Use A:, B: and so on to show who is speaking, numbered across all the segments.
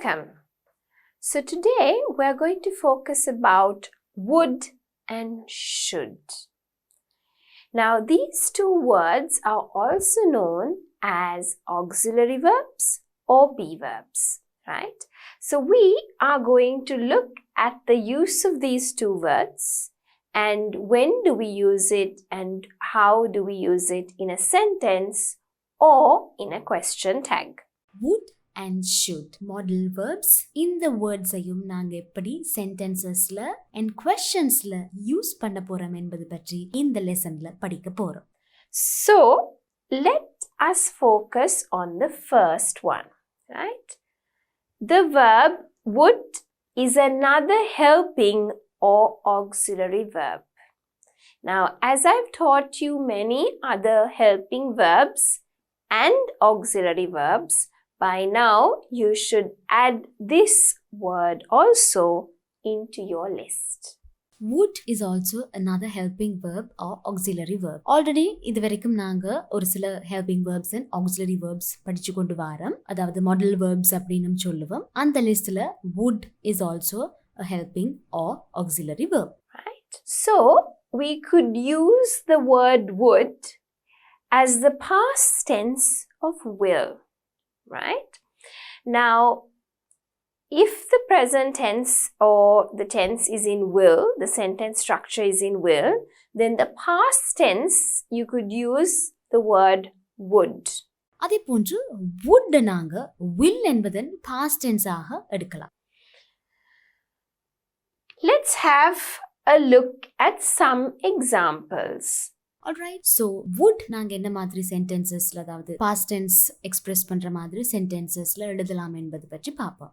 A: Welcome. So today we're going to focus about would and should. Now these two words are also known as auxiliary verbs or be verbs, right? So we are going to look at the use of these two words and when do we use it and how do we use it in a sentence or in a question tag.
B: Would and should model verbs இந்த வேர்ட்ஸையும் நாங்க எப்படி சென்டென்சஸ்ல and questionsல use பண்ண போறோம் என்பது பற்றி இந்த லெசன்ல படிக்க போறோம்.
A: So let us focus on the first one, right? The verb would is another helping or auxiliary verb. Now, as I've taught you many other helping verbs and auxiliary verbs, by now you should add this word also into your list.
B: Would is also another helping verb or auxiliary verb. Already இதுவரைக்கும் நாங்க ஒரு சில helping verbs and auxiliary verbs படிச்சு கொண்டு வரோம். அதாவது model verbs அப்படினும் சொல்லுவோம். அந்த லிஸ்ட்ல would is also a helping or auxiliary verb.
A: Right. So, we could use the word would as the past tense of will. Right? Now, if the present tense or the tense is in will, the sentence structure is in will, then the past tense you could use the word would.
B: அதே போன்று would நாங்க will என்பதன் past tense ஆக எடுக்கலாம்.
A: Let's have a look at some examples.
B: Alright, so would நாங்க என்ன மாதிரி sentencesல அதாவது past tense express பண்ற மாதிரி sentencesல எழுதலாம் என்பது பற்றி பார்ப்போம்.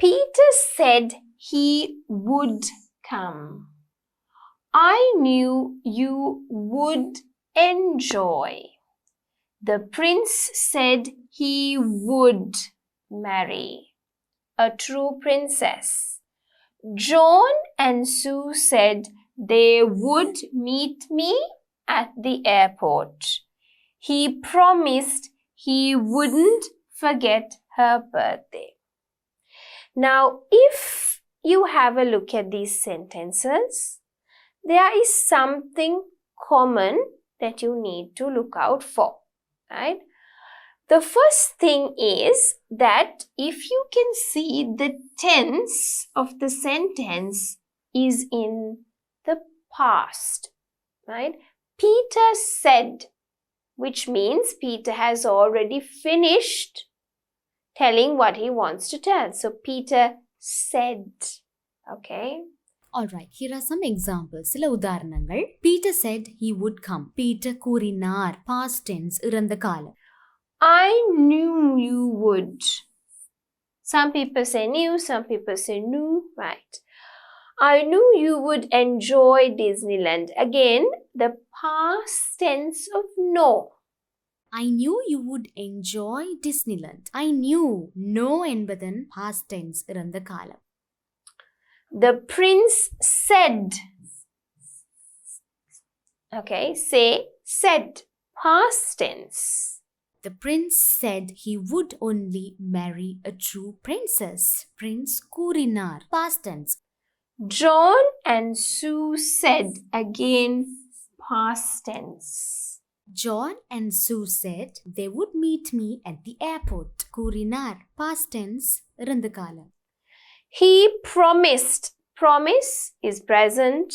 A: Peter said he would come. I knew you would enjoy. The prince said he would marry a true princess. John and Sue said they would meet me at the airport. He promised he wouldn't forget her birthday. Now, if you have a look at these sentences, there is something common that you need to look out for, right? The first thing is that if you can see the tense of the sentence is in the past, right? Peter said, which means Peter has already finished telling what he wants to tell. So Peter said, okay?
B: Alright, here are some examples. சில உதாரணங்கள். Peter said he would come. Peter கூறினார். Past tense இறந்த காலம்.
A: I knew you would. Some people say knew, some people say knew, right? I knew you would enjoy Disneyland. Again, the past tense of know.
B: I knew you would enjoy Disneyland. I knew. No என்பதன் past tense இறந்த காலம்.
A: The prince said. Okay, say said. Past tense.
B: The prince said he would only marry a true princess. Prince கூறினார். Past tense.
A: John and Sue said. Again, past tense.
B: John and Sue said they would meet me at the airport. கூறினார். Past tense இறந்த காலம்.
A: He promised. Promise is present.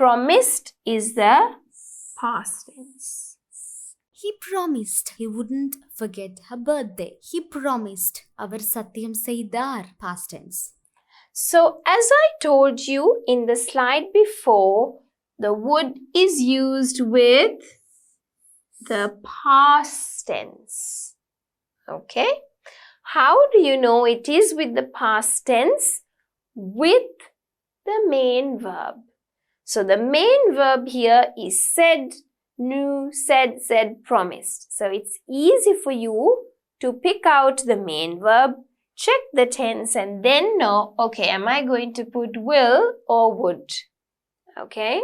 A: Promised is the past tense.
B: He promised he wouldn't forget her birthday. He promised. அவர் சத்தியம் செய்தார். Past tense.
A: So, as I told you in the slide before, the would is used with the past tense. Okay? How do you know it is with the past tense? With the main verb. So, the main verb here is said, knew, said, promised. So, it's easy for you to pick out the main verb, check the tense and then know, okay, am I going to put will or would? Okay?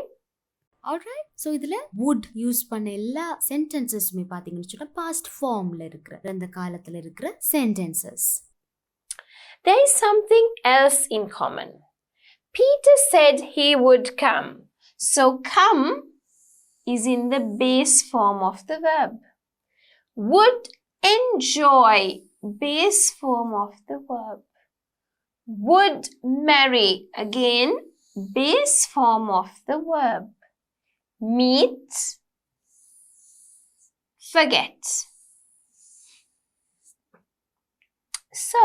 B: Alright, so இதுல would use பண்ண எல்லா sentencesமே பாத்தீங்கன்னு சொன்னா past formல இருக்கிற அந்த காலத்துல இருக்கிற sentences.
A: There is something else in common. Peter said he would come. So come is in the base form of the verb. Would enjoy, base form of the verb. Would marry, again, base form of the verb. Meet, forget. So,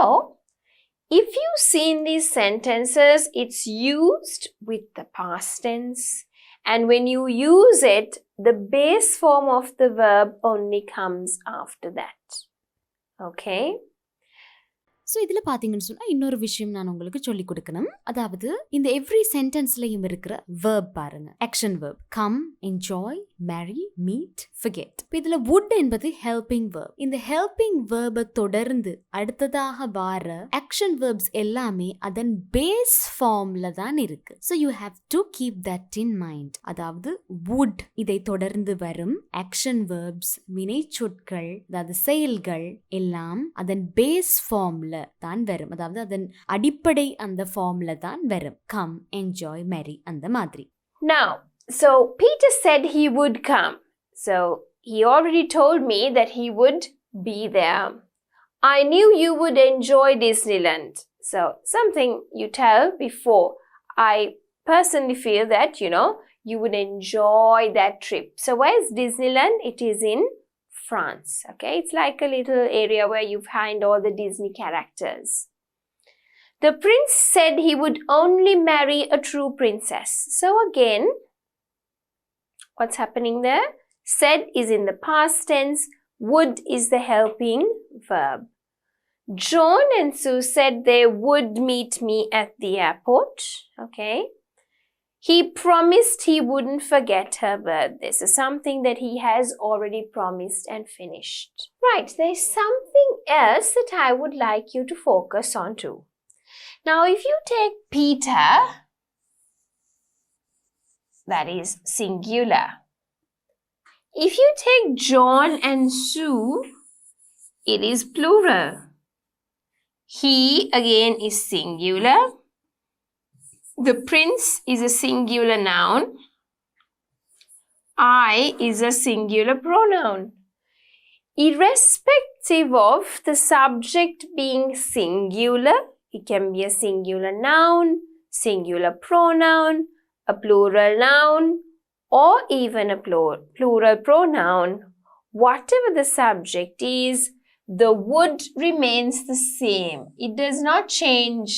A: if you see in these sentences, it's used with the past tense. And when you use it, the base form of the verb only comes after that. Okay?
B: So இதில் பார்த்தீங்கன்னு சொன்னால் இன்னொரு விஷயம் நான் உங்களுக்கு சொல்லிக் கொடுக்கணும். அதாவது இந்த எவ்ரி சென்டென்ஸ்லையும் இருக்கிற வேர்ப் பாருங்க. ஆக்ஷன் வேர்ப் கம், என்ஜாய், மேரி, மீட், ஃபர்கெட். இப்போ இதில் வுட் என்பது ஹெல்பிங் வேர்ப். இந்த ஹெல்பிங் வேர்பை தொடர்ந்து அடுத்ததாக வார ஆக்ஷன் வேர்ப்ஸ் எல்லாமே அதன் பேஸ் ஃபார்ம்ல தான் இருக்கு. So you have to keep that in mind. அதாவது வுட் இதை தொடர்ந்து வரும் ஆக்ஷன் வேர்ப்ஸ், வினை சொற்கள், அதாவது செயல்கள் எல்லாம் அதன் பேஸ் ஃபார்ம்ல தான் வரும். அதாவது அதன் அடிப்படை அந்த ஃபார்ம்ல தான் வரும். கம், என்ஜாய், மேரி அந்த மாதிரி.
A: Now, so Peter said he would come. So he already told me that he would be there. I knew you would enjoy Disneyland. So something you tell before. I personally feel that, you would enjoy that trip. So where's Disneyland? It is in France. Okay, it's like a little area where you find all the Disney characters. The prince said he would only marry a true princess. So again, what's happening there? Said is in the past tense, would is the helping verb. John and Sue said they would meet me at the airport. Okay. He promised he wouldn't forget her birthday. So something that he has already promised and finished. Right, there's something else that I would like you to focus on too. Now, if you take Peter, that is singular. If you take John and Sue, it is plural. He, again, is singular. The prince is a singular noun. I is a singular pronoun. Irrespective of the subject being singular, it can be a singular noun, singular pronoun, a plural noun, or even a plural pronoun. Whatever the subject is, the would remains the same. It does not change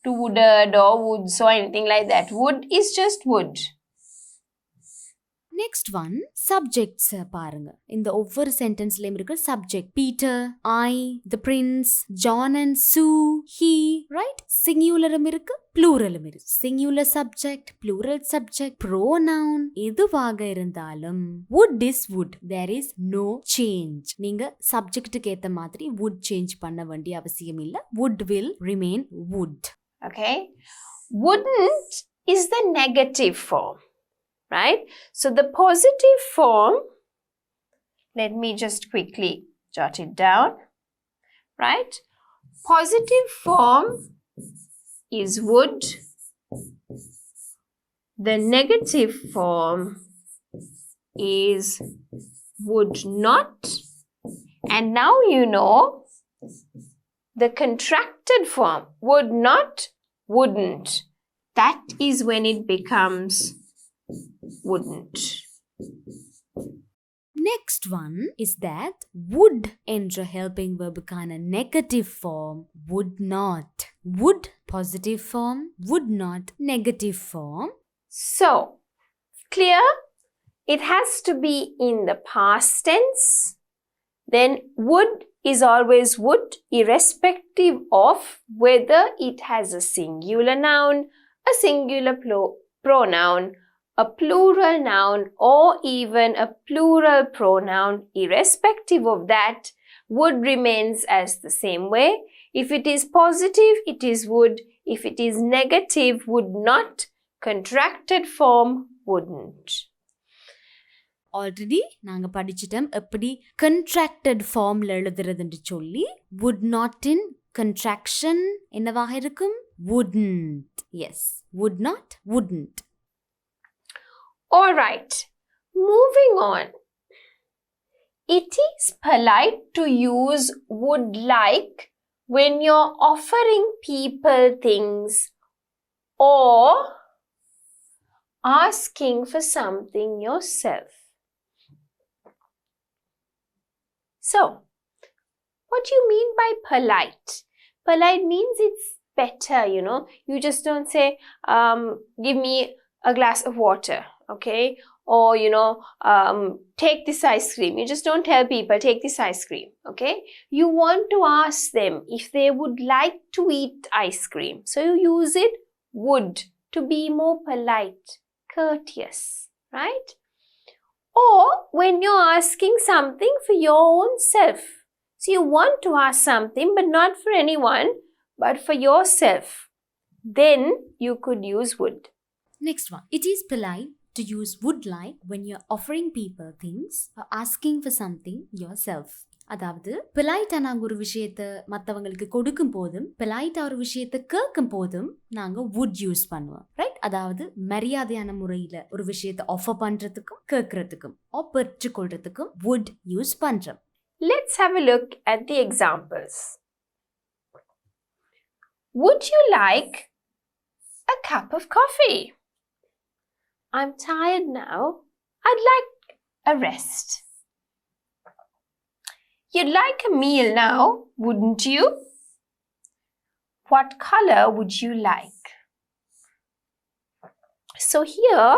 A: to wooded or woods or anything like that. Wood is just wood.
B: Next one, subjects பாருங்க. இந்த ஒவ்வொரு சென்டென்ஸ்லயும் இருக்கிற subject. Peter, I, the prince, John and Sue, he, right? Singularம் இருக்கு, pluralம் இருக்கு. Singular subject, plural subject, pronoun எதுவாக இருந்தாலும் would is would. There is no change. நீங்க subjectக்கு ஏத்த மாதிரி would change பண்ண வேண்டிய அவசியம் இல்ல. Would will remain would.
A: Okay. Wouldn't is the negative form, right? So the positive form, let me just quickly jot it down, right? Positive form is would. The negative form is would not. And now you know the contracted form, would not, wouldn't. That is when it becomes wouldn't.
B: Next one is that would என்ற helping verbுக்கான negative form would not. Would positive form, would not negative form.
A: So, clear? It has to be in the past tense. Then would is always would, irrespective of whether it has a singular noun, a singular pronoun, a plural noun, or even a plural pronoun. Irrespective of that, would remains as the same way. If it is positive, it is would. If it is negative, would not. Contracted form, wouldn't.
B: Already நாங்க படிச்சிட்டோம் எப்படி contracted ஃபார்ம்ல எழுதுறதுன்னு சொல்லி would not in contraction என்னவாக இருக்கும்? wouldn't. Yes, would not, wouldn't.
A: All right, moving on. It is polite to use would like when you're offering people things or asking for something yourself. So, what do you mean by polite? Polite means it's better, you know. You just don't say, give me a glass of water, okay? Or, you know, take this ice cream. You just don't tell people, take this ice cream, okay? You want to ask them if they would like to eat ice cream. So you use it, would, to be more polite, courteous, right? Or when you're asking something for your own self. So you want to ask something, but not for anyone, but for yourself. Then you could use would.
B: Next one. It is polite to use would like when you're offering people things or asking for something yourself. அதாவது பொலைட்டா நாங்கள் ஒரு விஷயத்தை மற்றவங்களுக்கு கொடுக்கும் போதும் பொலைட்டா ஒரு விஷயத்தை கேட்கும் போதும் நாங்கள் would யூஸ் பண்ணுவோம், ரைட்? அதாவது மரியாதையான முறையில் ஒரு விஷயத்தை ஆஃபர் பண்ணுறதுக்கும் கேட்கறதுக்கும் பெற்றுக்கொள்றதுக்கும் would யூஸ் பண்ணுறோம்.
A: Let's have a look at the examples. Would you like a cup of coffee? I'm tired now. I'd like a rest. You'd like a meal now, wouldn't you? What color would you like? So here,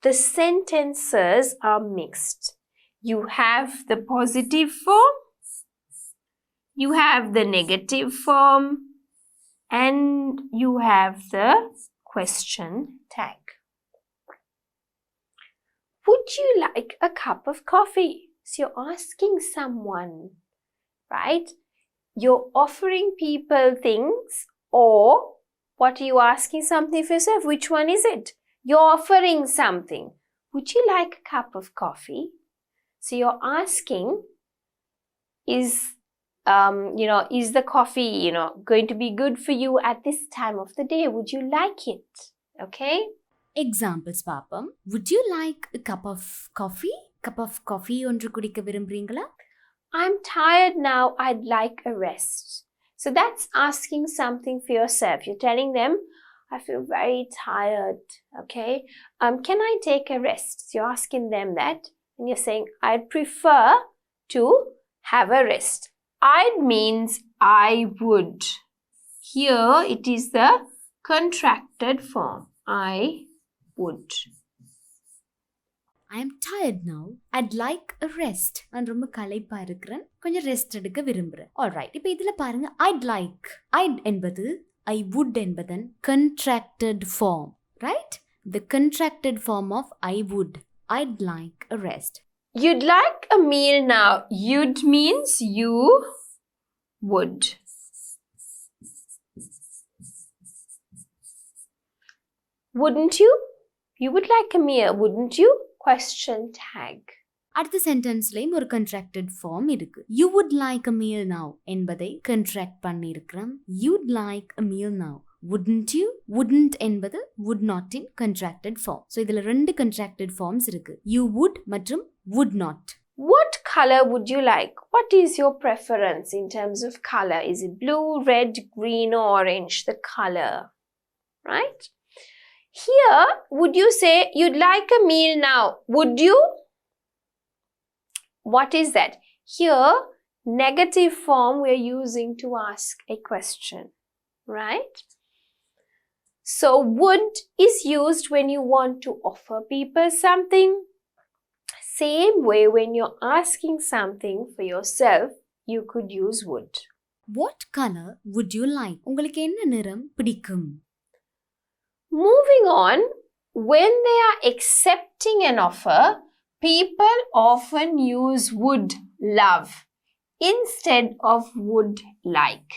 A: the sentences are mixed. You have the positive form, you have the negative form, and you have the question tag. Would you like a cup of coffee? So you're asking someone, right? You're offering people things, or what are you asking something for yourself? Which one is it? You're offering something. Would you like a cup of coffee? So you're asking, is the coffee, going to be good for you at this time of the day? Would you like it? Okay?
B: Examples பாப்போம். Would you like a cup of coffee? Cup of coffee ஒன்று குடிக்க விரும்புறீங்களா?
A: I'm tired now. I'd like a rest. So that's asking something for yourself. You're telling them, I feel very tired. Okay? Can I take a rest? So you're asking them that. And you're saying, I'd prefer to have a rest. I'd means I would. Here it is the contracted form. I would.
B: I am tired now. I'd like a rest. நான் ரொம்ப களைப்பா இருக்கிறேன். கொஞ்சம் rest எடுக்க விரும்புறேன். Alright. இப்போ இதுல பாருங்க, I'd like. I'd என்பது I would என்பதன் contracted form, right? The contracted form of I would. I'd like a rest.
A: You'd like a meal now. You'd means you would. Wouldn't you? You would like a meal, wouldn't you? Question tag.
B: அடுத்த சென்டென்ஸ்லயும் ஒரு contracted form இருக்கு. You would like a meal now என்பதை contract பண்ணியிருக்கிறோம். You'd like a meal now. Wouldn't you? Wouldn't என்பது would not in contracted form. So இதுல ரெண்டு contracted forms இருக்கு. You would மற்றும் would not.
A: What color would you like? What is your preference in terms of color? Is it blue, red, green, or orange? The color, right? Here, would you say you'd like a meal now? Would you? What is that? Here, negative form we're using to ask a question, right? So, would is used when you want to offer people something. Same way, when you're asking something for yourself, you could use would.
B: What color would you like? உங்களுக்கு என்ன நிறம் பிடிக்கும்?
A: Moving on, when they are accepting an offer, people often use would love instead of would like.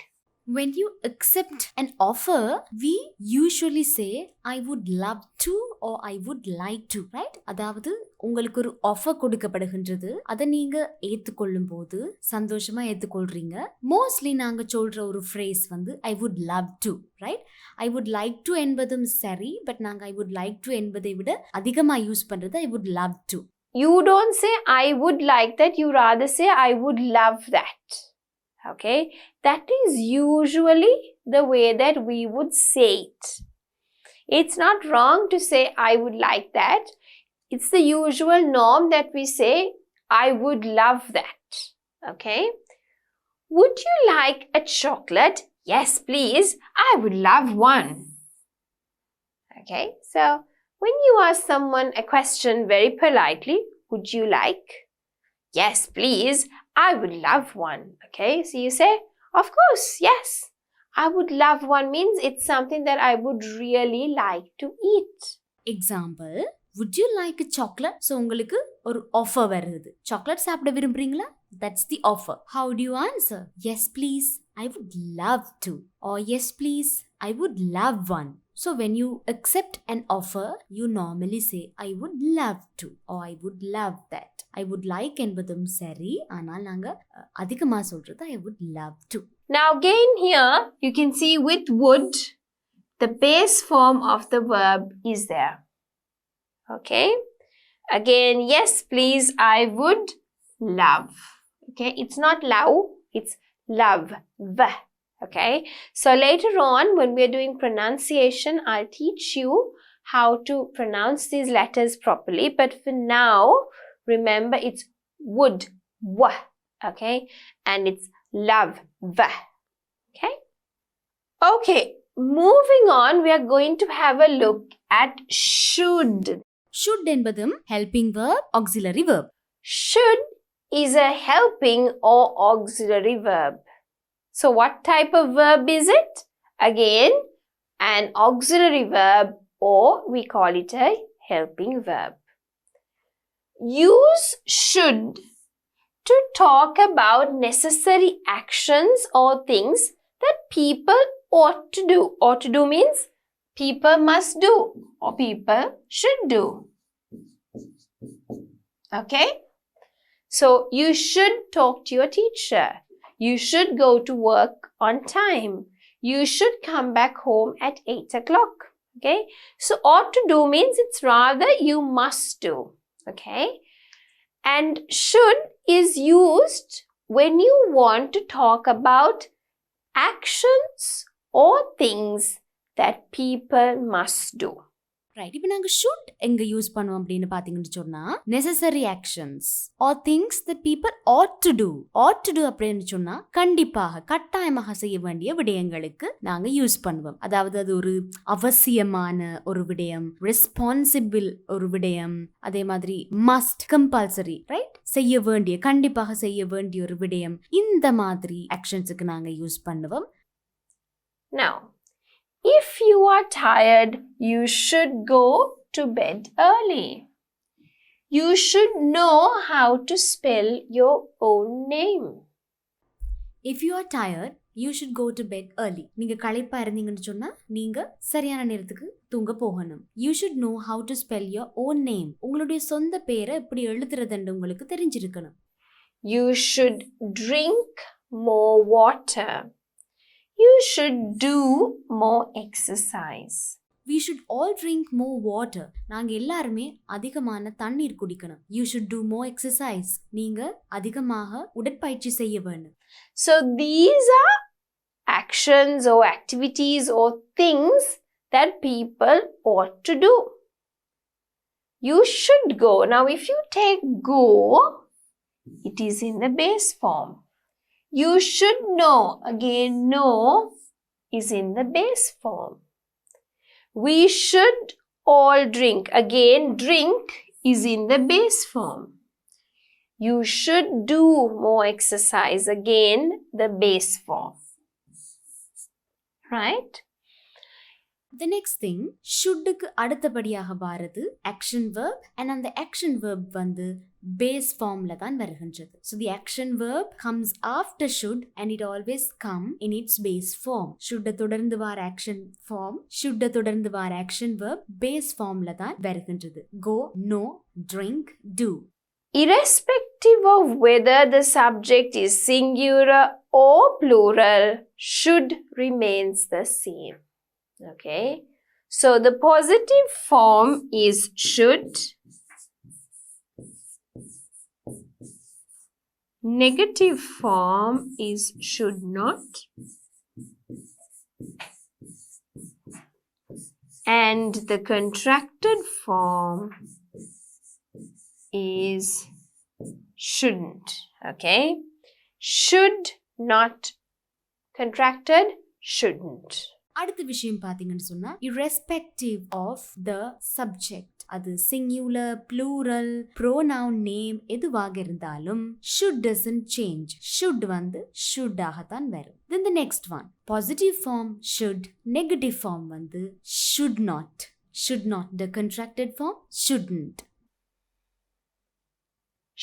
B: When you accept an offer, we usually say I would love to or I would like to, right? அதாவது உங்களுக்கு ஒரு offer கொடுக்கப்படுகின்றது, அதை நீங்க ஏத்துக்கொள்ளும் போது சந்தோஷமா ஏத்துக்கொள்றீங்க. Mostly நாங்க சொல்ற ஒரு phrase வந்து I would love to, right? I would like to என்பதும் சரி, பட் நாங்க I would like to என்பதை விட அதிகமா யூஸ் பண்றது I would love to.
A: You don't say I would like that, you rather say I would love that. Okay, that is usually the way that we would say it. It's not wrong to say I would like that. It's the usual norm that we say I would love that. Okay, would you like a chocolate? Yes, please, I would love one. Okay, so when you ask someone a question very politely, would you like? Yes, please, I would love one. Okay, so you say, of course, yes. I would love one means it's something that I would really like to eat.
B: Example, would you like a chocolate? So உங்களுக்கு ஒரு offer வருது. Chocolate சாப்பிட விரும்புறீங்களா? That's the offer. How do you answer? Yes, please, I would love to. Or yes, please, I would love one. So when you accept an offer, you normally say I would love to or I would love that. I would like என்பதும் சரி, ஆனால் நாங்க அதிகமா சொல்றது I would love to.
A: Now again here you can see with would, the base form of the verb is there. Okay, again, yes please, I would love. Okay, it's not love, it's love. V. Okay, so later on when we are doing pronunciation, I'll teach you how to pronounce these letters properly, but for now remember it's would, w. Okay, and it's love, v. Okay, moving on, we are going to have a look at should.
B: Should என்பதும் helping verb, auxiliary verb.
A: Should is a helping or auxiliary verb. So what type of verb is it? Again, an auxiliary verb, or we call it a helping verb. Use should to talk about necessary actions or things that people ought to do. Ought to do means people must do or people should do. Okay? So you should talk to your teacher. You should go to work on time. You should come back home at 8 o'clock. Okay? So ought to do means it's rather you must do. Okay? And should is used when you want to talk about actions or things that people must do.
B: Right, இப்போ நாங்கள் should எங்கே use பண்ணுவோம் அப்படின்னு பார்த்தீங்கன்னு சொன்னால் necessary actions are things that people ought to do. Ought to do அப்படின்னு சொன்னால் கண்டிப்பாக கட்டாயமாக செய்ய வேண்டிய விடயங்களுக்கு நாங்கள் யூஸ் பண்ணுவோம். அதாவது அது ஒரு அவசியமான ஒரு விடயம், ரெஸ்பான்சிபிள் ஒரு விடயம், அதே மாதிரி மஸ்ட், கம்பல்சரி, ரைட், செய்ய வேண்டிய, கண்டிப்பாக செய்ய வேண்டிய ஒரு விடயம். இந்த மாதிரி ஆக்ஷன்ஸுக்கு நாங்கள் யூஸ் பண்ணுவோம்.
A: Now, if you are tired, you should go to bed early. You should know how to spell your own name.
B: If you are tired, you should go to bed early. நீங்க களைப்பா இருந்தீங்கன்னு சொன்னா நீங்க சரியான நேரத்துக்கு தூங்க போகணும். You should know how to spell your own name. உங்களுடைய சொந்த பேரை எப்படி எழுதுறதுன்னு உங்களுக்கு தெரிஞ்சிருக்கணும்.
A: You should drink more water. You should do more exercise.
B: We should all drink more water. நாங்க எல்லாருமே அதிகமான தண்ணீர் குடிக்கணும். You should do more exercise. நீங்க அதிகமாக உடற்பயிற்சி செய்ய வேண்டும்.
A: So these are actions or activities or things that people ought to do. You should go. Now if you take go, it is in the base form. You should know. Again, know is in the base form. We should all drink. Again, drink is in the base form. You should do more exercise. Again, the base form. Right?
B: The next thing, shouldக்கு அடுத்தபடியாக வாரது action verb and அந்த action verb வந்து base formல தான் வருகின்றது. So the action verb comes after should and it always come in its base form. should தொடர்ந்து வார action form, should தொடர்ந்து வார action verb base formல தான் வருகின்றது. Go, know, drink, do.
A: Irrespective of whether the subject is singular or plural, should remains the same. Okay, so the positive form is should, negative form is should not, and the contracted form is shouldn't. Okay, should not, contracted, shouldn't.
B: அடுத்த விஷயம் பாத்தீங்கன்னு சொன்னா irrespective of the subject, அது singular, plural, pronoun, name எதுவாக இருந்தாலும் should doesn't change. should வந்து should ஆகத்தான் வரும். Then the next one, positive form should, negative form வந்து should not. should not, the contracted form shouldn't.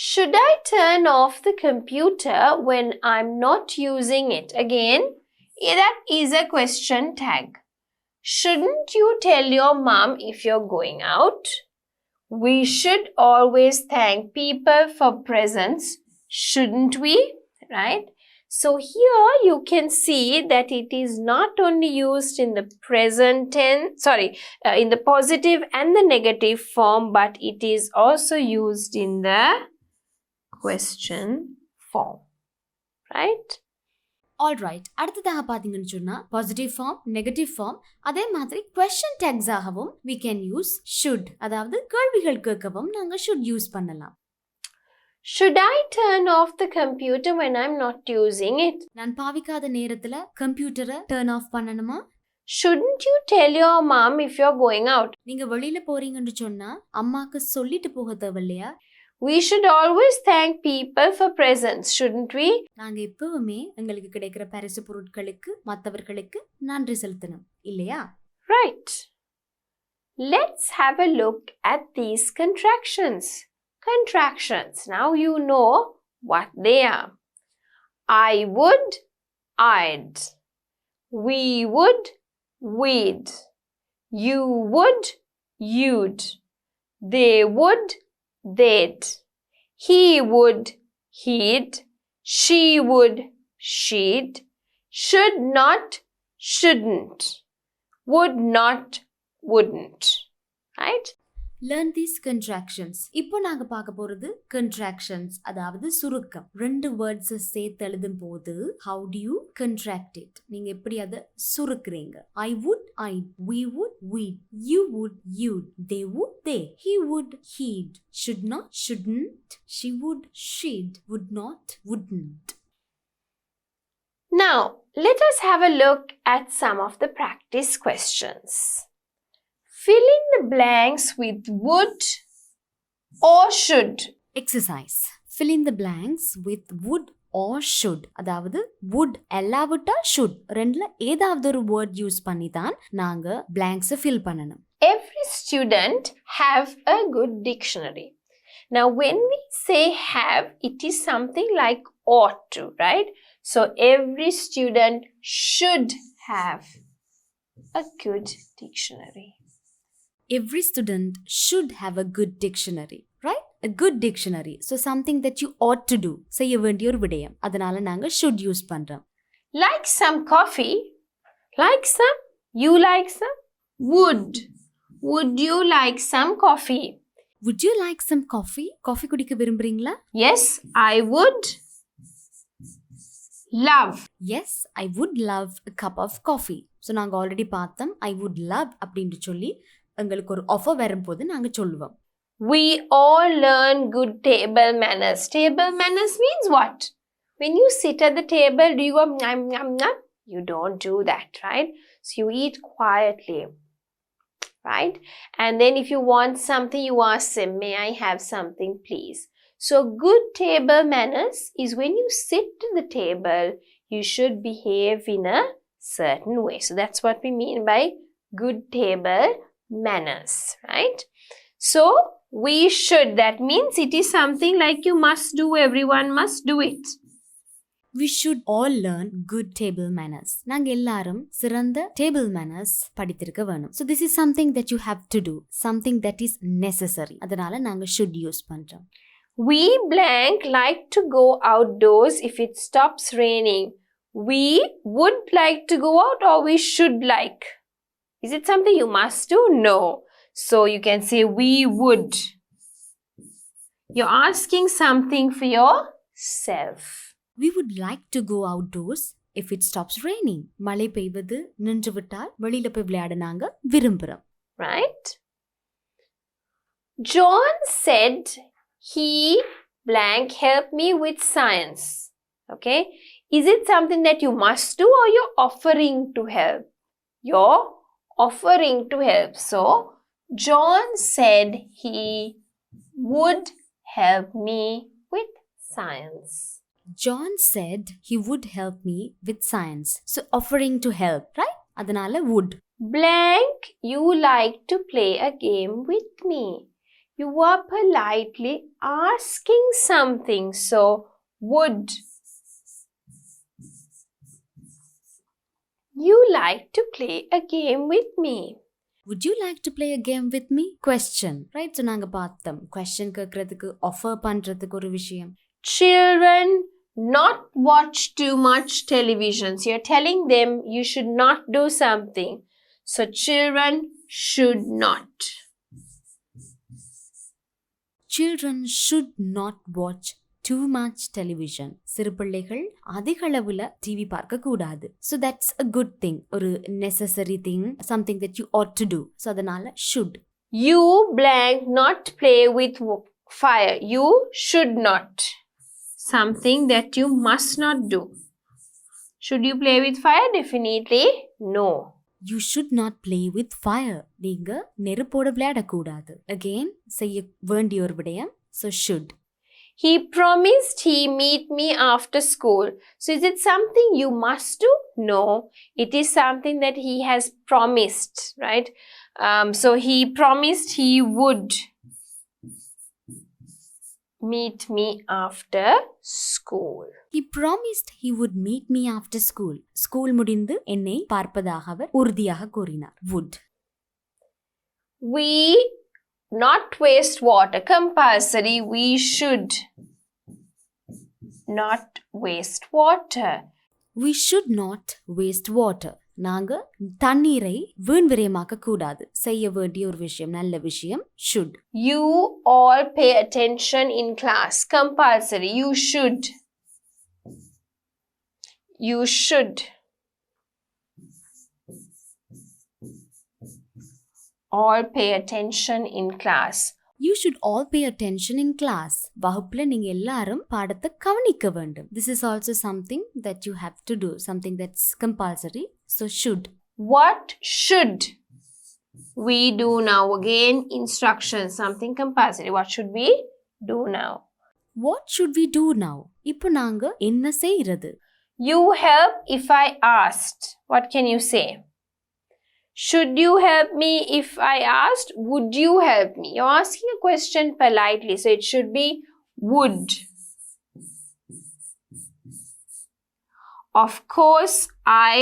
A: Should I turn off the computer when I'm not using it? Again, that is a question tag. Shouldn't you tell your mom if you're going out? We should always thank people for presents, shouldn't we? Right? So here you can see that it is not only used in the present tense, in the positive and the negative form, but it is also used in the question form. Right?
B: Alright, அடுத்ததாக பாத்தீங்கன்னு சொன்னா positive form, negative form, அதே மாதிரி question tags ஆகவும் we can use should. அதாவது கேள்விகள் கேட்கவும் நாங்க should use பண்ணலாம்.
A: Should I turn off the computer when I'm not using it?
B: நான் பாவிக்காத நேரத்துல கம்ப்யூட்டரை turn off பண்ணணுமா?
A: Shouldn't you tell your mom if you're going out?
B: நீங்க வெளியில போறீங்கன்னு சொன்னா அம்மாக்கு சொல்லிட்டு போக தேவையில்லையா?
A: We should always thank people for presents, shouldn't we?
B: நாங்க எப்பவுமே எங்களுக்கு கிடைக்கிற பரிசு பொருட்களுக்கு மற்றவர்களுக்கு நன்றி செலுத்தணும் இல்லையா?
A: Right. Let's have a look at these contractions. Contractions. Now you know what they are. I would, I'd. We would, we'd. You would, you'd. They would, they'd. He would, he'd. She would, she'd. Should not, shouldn't. Would not, wouldn't. Right?
B: Learn these contractions. இப்போ நாங்க பார்க்க போறது contractions, அதாவது சுருக்கம். ரெண்டு words சேர்த்து எழுதும் போது how do you contract it? நீங்க எப்படி அதை சுருக்குறீங்க? I would, I'd. We would, we'd. You would, you'd. They would, they. He would, he'd. Should not, shouldn't. She would, she'd. Would not, wouldn't.
A: Now, let us have a look at some of the practice questions. Fill in the blanks with would or should.
B: Exercise. Fill in the blanks with would or should. அதாவது would எல்லாவிட்டா should ரெண்டுல ஏதாவது ஒரு word use பண்ணி தான் நாங்க blanks fill பண்ணணும்.
A: Every student have a good dictionary. Now when we say have, it is something like ought to, right? So every student should have a good dictionary.
B: Every student should have a good dictionary, right? A good dictionary. So something that you ought to do. செய்ய வேண்டிய ஒரு விடயம். அதனால நாங்க should use பண்றோம்.
A: Like some coffee? Like some? You like some? Would. Would you like some coffee?
B: Would you like some coffee? Coffee குடிக்க விரும்புறீங்களா?
A: Yes, I would love.
B: Yes, I would love a cup of coffee. So நாங்க already பார்த்தோம் I would love அப்படின்னு சொல்லி எங்களுக்கு ஒரு offer வரும்போது நாங்க சொல்லுவோம்.
A: We all learn good table manners. Table manners means what? When you sit at the table, do you go nom nom nom? You don't do that, right? So you eat quietly, right? And then if you want something, you ask them, may I have something, please? So good table manners is when you sit at the table, you should behave in a certain way. So that's what we mean by good table manners, right? So we should, that means it is something like you must do, everyone must do it.
B: We should all learn good table manners. நாங்க எல்லாரும் சிறந்த table manners படித்திருக்க வேணும். So this is something that you have to do, something that is necessary. அதனால நாங்க should use பண்றோம்.
A: We blank like to go outdoors if it stops raining. We would like to go out, or we should like. Is it something you must do? No. So you can say we would. You're asking something for yourself.
B: We would like to go outdoors if it stops raining. மழை பெய்வது நின்று விட்டால் வெளியில போய் விளையாட நாங்க விரும்புறோம்.
A: Right? John said he blank helped me with science. Okay? Is it something that you must do, or you're offering to help? You're offering to help. So, John said he would help me with science.
B: John said he would help me with science. So offering to help, right? அதனால would.
A: Blank, you like to play a game with me. You are politely asking something. So would. You like to play a game with me.
B: Would you like to play a game with me? Question. Right? So நாங்க பார்த்தோம். Question கேட்கறதுக்கு offer பண்றதுக்கு ஒரு விஷயம்.
A: Children not watch too much television. So you're telling them you should not do something. So children should not.
B: Children should not watch too much television. சிறு பிள்ளைகள் அதிக அளவுல டிவி பார்க்க கூடாது. So that's a good thing. ஒரு necessary thing. Something that you ought to do. So அதனால should.
A: You blank not play with fire. You should not. Something that you must not do. Should you play with fire? Definitely no.
B: You should not play with fire. நீங்க நெருப்போட விளையாட கூடாது. Again, செய்ய வேண்டிய ஒரு விடயம். So should.
A: He promised he meet me after school. So is it something you must do? No. It is something that he has promised, right? So he promised he would meet me after school.
B: He promised he would meet me after school. School முடிந்து என்னை பார்ப்பதாக அவர் உறுதியாக கூறினார். Would.
A: We not waste water. Compulsory. We should not waste water.
B: We should not waste water. நாங்க தண்ணீரை வீண் விரயமாக்க கூடாது. செய்ய வேண்டிய ஒரு விஷயம், நல்ல விஷயம். Should.
A: You all pay attention in class. Compulsory. You should. You should. All pay attention in class.
B: You should all pay attention in class. வகுப்புல நீங்க எல்லாரும் பாடத்தை கவனிக்க வேண்டும். This is also something that you have to do. Something that's compulsory. So should.
A: What should we do now? Again, instructions. Something compulsory. What should we do now?
B: What should we do now? இப்போ நாங்க என்ன செய்யறது?
A: You help if I asked. What can you say? Should you help me if I asked? Would you help me? You're asking a question politely. So it should be would. Of course, I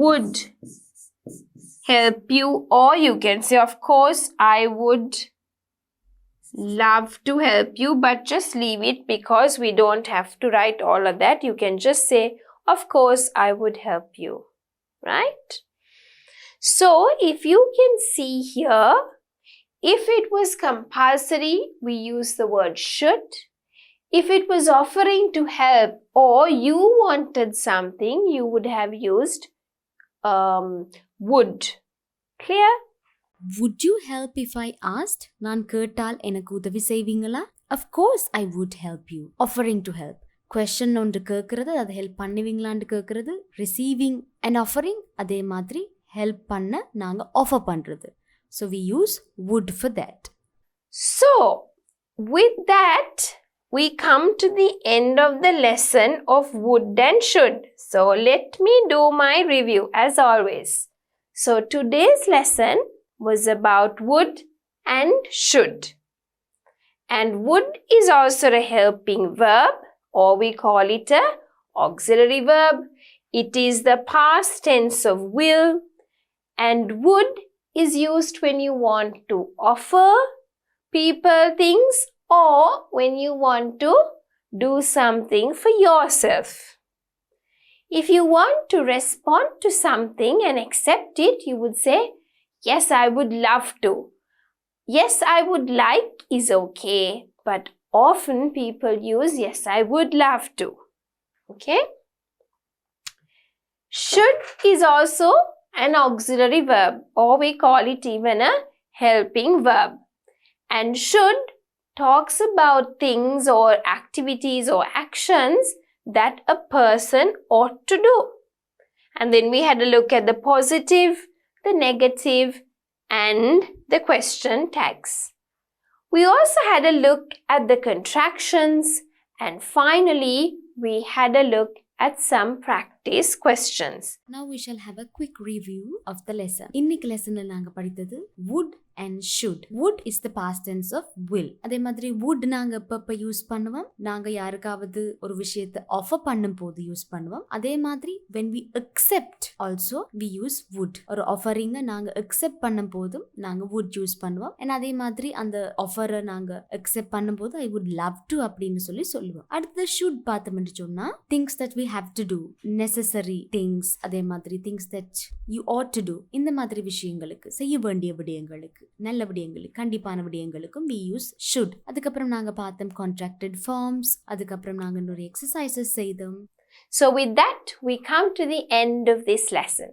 A: would help you. Or you can say, of course, I would love to help you. But just leave it because we don't have to write all of that. You can just say, of course, I would help you. Right? So, if you can see here, if it was compulsory, we use the word should. If it was offering to help or you wanted something, you would have used would. Clear?
B: Would you help if I asked? நான் கேட்டால் எனக்கு உதவி செய்வீங்களா? Of course, I would help you. Offering to help. Question ஒன்று கேட்கிறது, அதை help பண்ணுவீங்களான்னு கேட்கிறது. Receiving and offering, அதே மாதிரி help பண்ண நாங்க offer பண்றது. So we use would for that.
A: So with that, we come to the end of the lesson of would and should. So let me do my review as always. So today's lesson was about would and should. And would is also a helping verb, or we call it a auxiliary verb. It is the past tense of will, and would is used when you want to offer people things or when you want to do something for yourself. If you want to respond to something and accept it, you would say, yes, I would love to. Yes, I would like is okay, but often people use yes, I would love to. Okay? Should is also an auxiliary verb, or we call it even a helping verb. And should talks about things or activities or actions that a person ought to do. And then we had a look at the positive, the negative, and the question tags. We also had a look at the contractions, and finally we had a look at some practice questions.
B: Now we shall have a quick review of the lesson. இன்னைக்கு லெசன்ல நாங்க படித்தது would and should. Would is the past tense of will. அதே மாதிரி would நாங்க எப்ப use பண்ணுவோம், நாங்க யாருக்காவது ஒரு விஷயத்தை ஆஃபர் பண்ணும் போது யூஸ் பண்ணுவோம். அதே மாதிரி when we accept also we use would. ஒரு ஆஃபரிங்க நாங்க accept பண்ணும் போதும் நாங்க would யூஸ் பண்ணுவோம். and அதே மாதிரி அந்த ஆஃபரை நாங்க accept பண்ணும் போது I would love to அப்படின்னு சொல்லுவோம். அடுத்து should பார்த்தோம்னு சொன்னா things that we have to do, necessary things, அதே மாதிரி things that you ought to do, இந்த மாதிரி விஷயங்களுக்கு, செய்ய வேண்டிய விடயங்களுக்கு, நல்ல விடயங்களுக்கு, கண்டிப்பான விடயங்களுக்கும் we use should. அதுக்கப்புறம் நாங்க பார்த்தோம் contracted forms, அதுக்கப்புறம் நாங்க ஒரு exercises செய்தோம்.
A: So with that, we come to the end of this lesson.